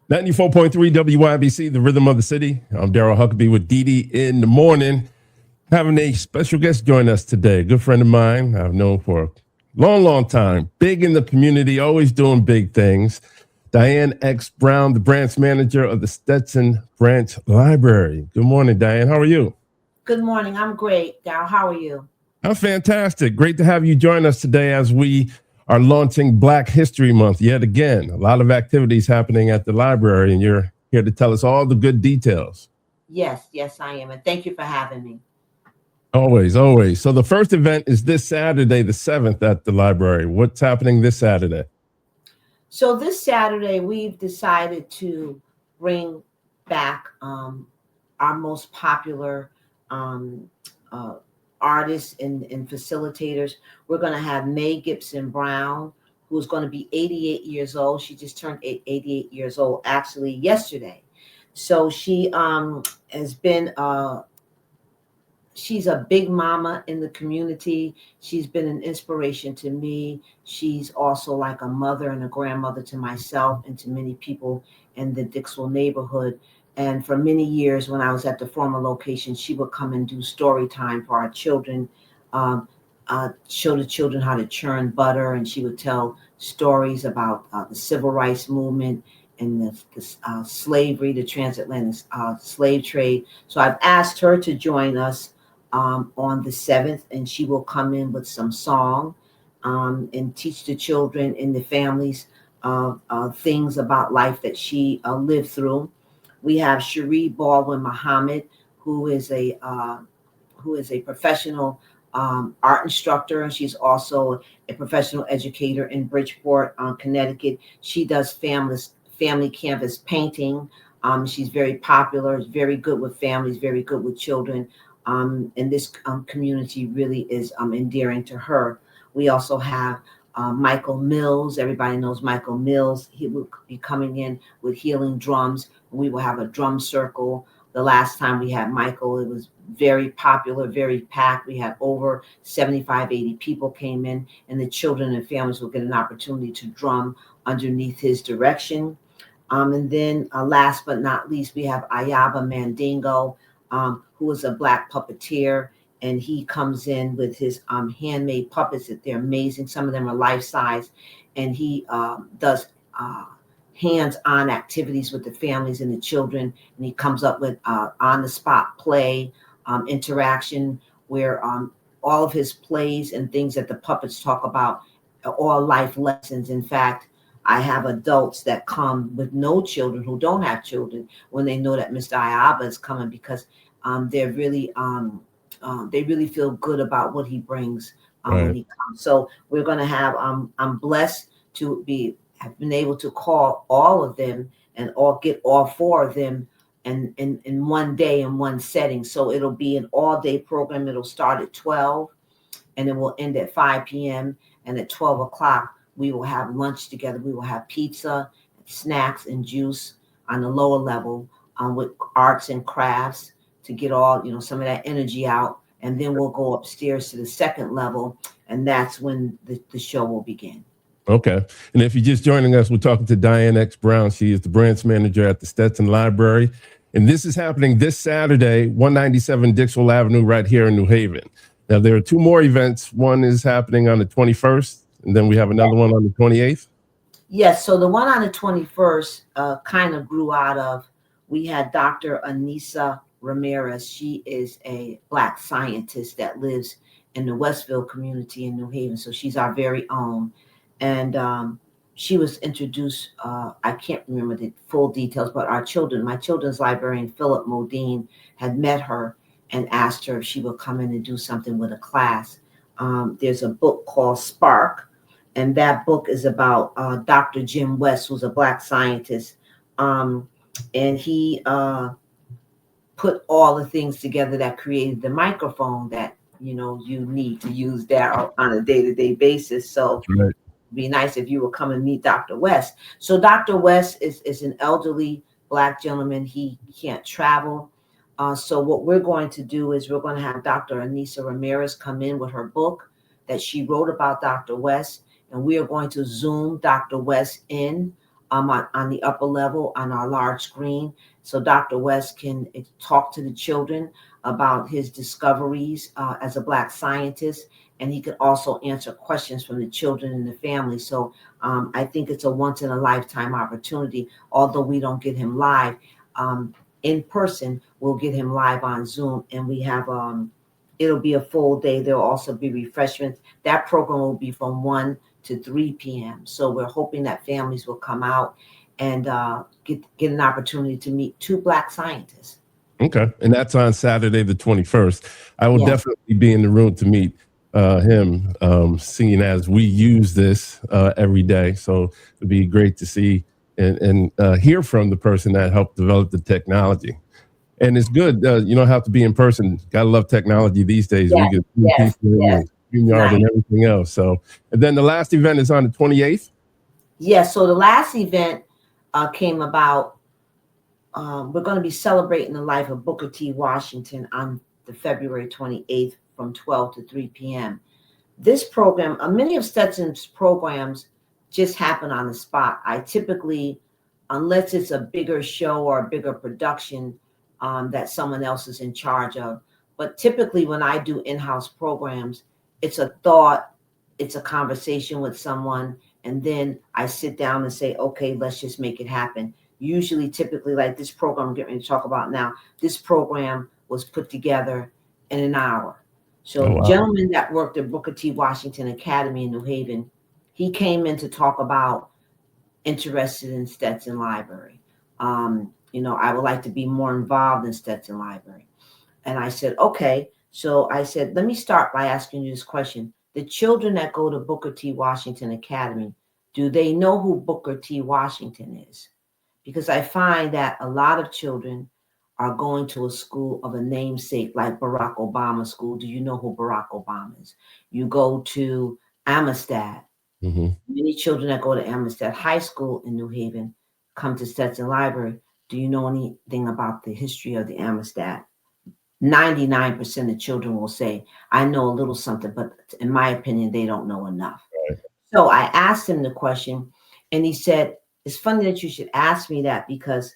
94.3 WYBC, the rhythm of the city. I'm Daryl Huckabee with Dee Dee in the morning. Having a special guest join us today. A good friend of mine I've known for a long, long time. Big in the community, always doing big things. Diane X. Brown, the branch manager of the Stetson Branch Library. Good morning, Diane. How are you? Good morning. I'm great, Daryl. How are you? I'm fantastic. Great to have you join us today as we are launching Black History Month yet again. A lot of activities happening at the library, and you're here to tell us all the good details. Yes, I am. And thank you for having me. Always, always. So the first event is this Saturday, the 7th at the library. What's happening this Saturday? So this Saturday, we've decided to bring back our most popular um, uh, artists and facilitators. We're going to have Mae Gibson Brown, who's going to be 88 years old. She just turned 88 years old actually yesterday. So she has been she's a big mama in the community. She's been an inspiration to me. She's also like a mother and a grandmother to myself and to many people in the Dixwell neighborhood. And for many years, when I was at the former location, she would come and do story time for our children, um, show the children how to churn butter, and she would tell stories about the civil rights movement and the slavery, the transatlantic slave trade. So I've asked her to join us on the 7th, and she will come in with some song and teach the children and the families things about life that she lived through. We have Cherie Baldwin Muhammad, who is a professional art instructor, and she's also a professional educator in Bridgeport, Connecticut. She does family canvas painting. She's very popular, very good with families, very good with children. And this community really is endearing to her. We also have Michael Mills. Everybody knows Michael Mills. He will be coming in with healing drums. We will have a drum circle. The last time we had Michael, it was very popular, very packed. We had over 75, 80 people came in, and the children and families will get an opportunity to drum underneath his direction. And then last but not least, we have Ayaba Mandingo, who is a Black puppeteer, and he comes in with his handmade puppets. That they're amazing. Some of them are life size, and he does hands-on activities with the families and the children. And he comes up with on-the-spot play, interaction, where all of his plays and things that the puppets talk about are all life lessons. In fact, I have adults that come with no children who don't have children when they know that Mr. Ayaba is coming, because they're really they really feel good about what he brings when he comes. So we're going to have I'm blessed to have been able to call all of them and get all four of them in one day in one setting. So it'll be an all-day program. It'll start at 12 and it will end at 5 p.m. And at 12 o'clock, we will have lunch together. We will have pizza, snacks, and juice on the lower level with arts and crafts to get all, some of that energy out. And then we'll go upstairs to the second level, and that's when the show will begin. Okay. And if you're just joining us, we're talking to Diane X. Brown. She is the branch manager at the Stetson Library. And this is happening this Saturday, 197 Dixwell Avenue, right here in New Haven. Now, there are two more events. One is happening on the 21st, and then we have another one on the 28th. Yes. So the one on the 21st kind of grew out of, we had Dr. Anissa Ramirez. She is a Black scientist that lives in the Westville community in New Haven. So she's our very own. And she was introduced, I can't remember the full details, but my children's librarian, Philip Modine, had met her and asked her if she would come in and do something with a class. There's a book called Spark, and that book is about Dr. Jim West, who's a Black scientist. And he put all the things together that created the microphone that, you need to use that on a day-to-day basis. So it'd be nice if you would come and meet Dr. West. So Dr. West is an elderly Black gentleman. He can't travel. So what we're going to do is we're going to have Dr. Anissa Ramirez come in with her book that she wrote about Dr. West, and we are going to Zoom Dr. West in on the upper level on our large screen. So Dr. West can talk to the children about his discoveries as a Black scientist, and he could also answer questions from the children and the family. So I think it's a once in a lifetime opportunity. Although we don't get him live in person, we'll get him live on Zoom, and we have it'll be a full day. There'll also be refreshments. That program will be from 1 to 3 p.m. So we're hoping that families will come out and get an opportunity to meet 2 Black scientists. Okay. And that's on Saturday, the 21st. I will Yes. definitely be in the room to meet him, seeing as we use this every day. So it'd be great to see and hear from the person that helped develop the technology. And it's good. You don't have to be in person. Gotta love technology these days. Yes, We can see yes, people yes. in StreamYard Nice. and everything else. So, and then the last event is on the 28th. Yes. So the last event came about. We're going to be celebrating the life of Booker T. Washington on the February 28th from 12 to 3 p.m. This program, many of Stetson's programs just happen on the spot. I typically, unless it's a bigger show or a bigger production that someone else is in charge of, but typically when I do in-house programs, it's a thought, it's a conversation with someone, and then I sit down and say, okay, let's just make it happen. Usually, typically, like this program I'm getting ready to talk about now, this program was put together in an hour. So Oh, the wow. gentleman that worked at Booker T. Washington Academy in New Haven, he came in to talk about interested in Stetson Library. I would like to be more involved in Stetson Library. And I said, okay. So I said, let me start by asking you this question. The children that go to Booker T. Washington Academy, do they know who Booker T. Washington is? Because I find that a lot of children are going to a school of a namesake like Barack Obama School. Do you know who Barack Obama is? You go to Amistad. Mm-hmm. Many children that go to Amistad High School in New Haven come to Stetson Library. Do you know anything about the history of the Amistad? 99% of children will say, I know a little something, but in my opinion, they don't know enough. Right. So I asked him the question, and he said, it's funny that you should ask me that because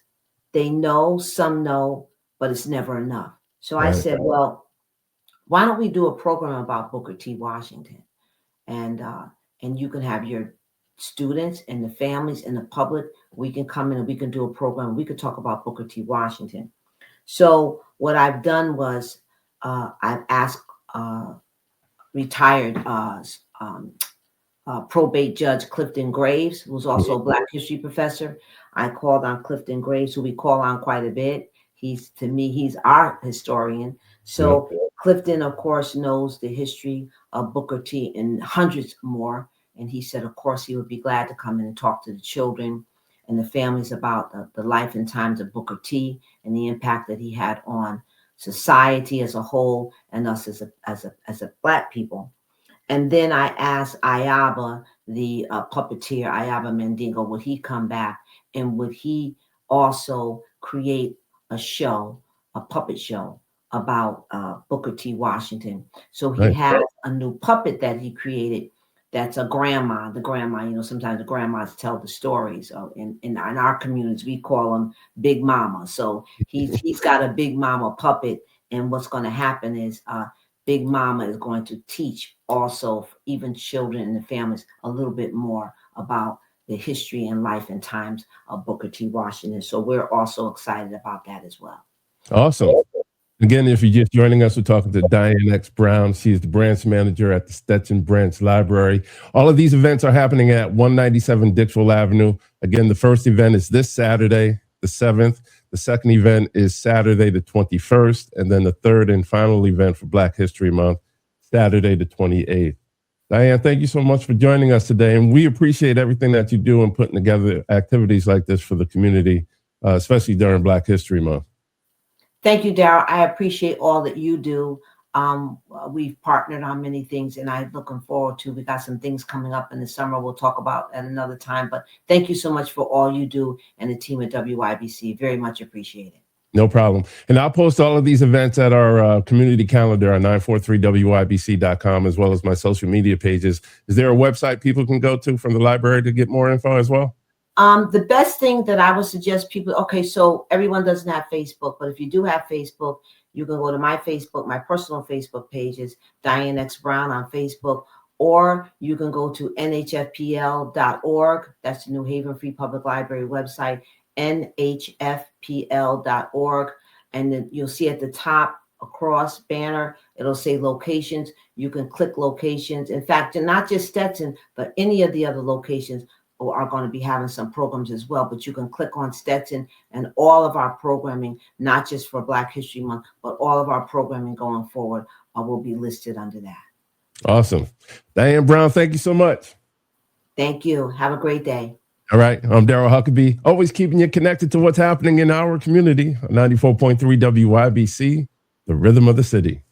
they know, some know, but it's never enough. So I Right. said, well, why don't we do a program about Booker T. Washington? And you can have your students and the families and the public. We can come in and we can do a program. We could talk about Booker T. Washington. So what I've done was I've asked retired probate judge Clifton Graves, who's also a Black history professor. I called on Clifton Graves, who we call on quite a bit. To me, he's our historian. So Clifton, of course, knows the history of Booker T and hundreds more. And he said, of course, he would be glad to come in and talk to the children and the families about the life and times of Booker T and the impact that he had on society as a whole and us as a Black people. And then I asked Ayaba, the puppeteer, Ayaba Mandingo, would he come back and would he also create a show, a puppet show about Booker T. Washington? So he has a new puppet that he created that's a grandma. The grandma, sometimes the grandmas tell the stories. In our communities, we call them Big Mama. So he's got a Big Mama puppet. And what's going to happen is Big Mama is going to teach also even children and the families a little bit more about the history and life and times of Booker T. Washington. So we're also excited about that as well. Awesome. Again, if you're just joining us, we're talking to Diane X. Brown. She is the branch manager at the Stetson Branch Library. All of these events are happening at 197 Dixwell Avenue. Again, the first event is this Saturday, the 7th. The second event is Saturday, the 21st. And then the third and final event for Black History Month, Saturday, the 28th. Diane, thank you so much for joining us today. And we appreciate everything that you do in putting together activities like this for the community, especially during Black History Month. Thank you, Daryl. I appreciate all that you do. We've partnered on many things, and I'm looking forward to. We got some things coming up in the summer we'll talk about at another time. But thank you so much for all you do and the team at WYBC. Very much appreciated. No problem. And I'll post all of these events at our community calendar on 943wybc.com, as well as my social media pages. Is there a website people can go to from the library to get more info as well? The best thing that I would suggest people, okay, so everyone doesn't have Facebook, but if you do have Facebook, you can go to my Facebook, my personal Facebook page is Diane X Brown on Facebook, or you can go to nhfpl.org. That's the New Haven Free Public Library website, nhfpl.org. And then you'll see at the top across banner, it'll say locations. You can click locations. In fact, not just Stetson, but any of the other locations are going to be having some programs as well, but you can click on Stetson and all of our programming, not just for Black History Month, but all of our programming going forward will be listed under that. Awesome. Diane Brown, thank you so much. Thank you. Have a great day. All right. I'm Daryl Huckabee, always keeping you connected to what's happening in our community. 94.3 WYBC, the rhythm of the city.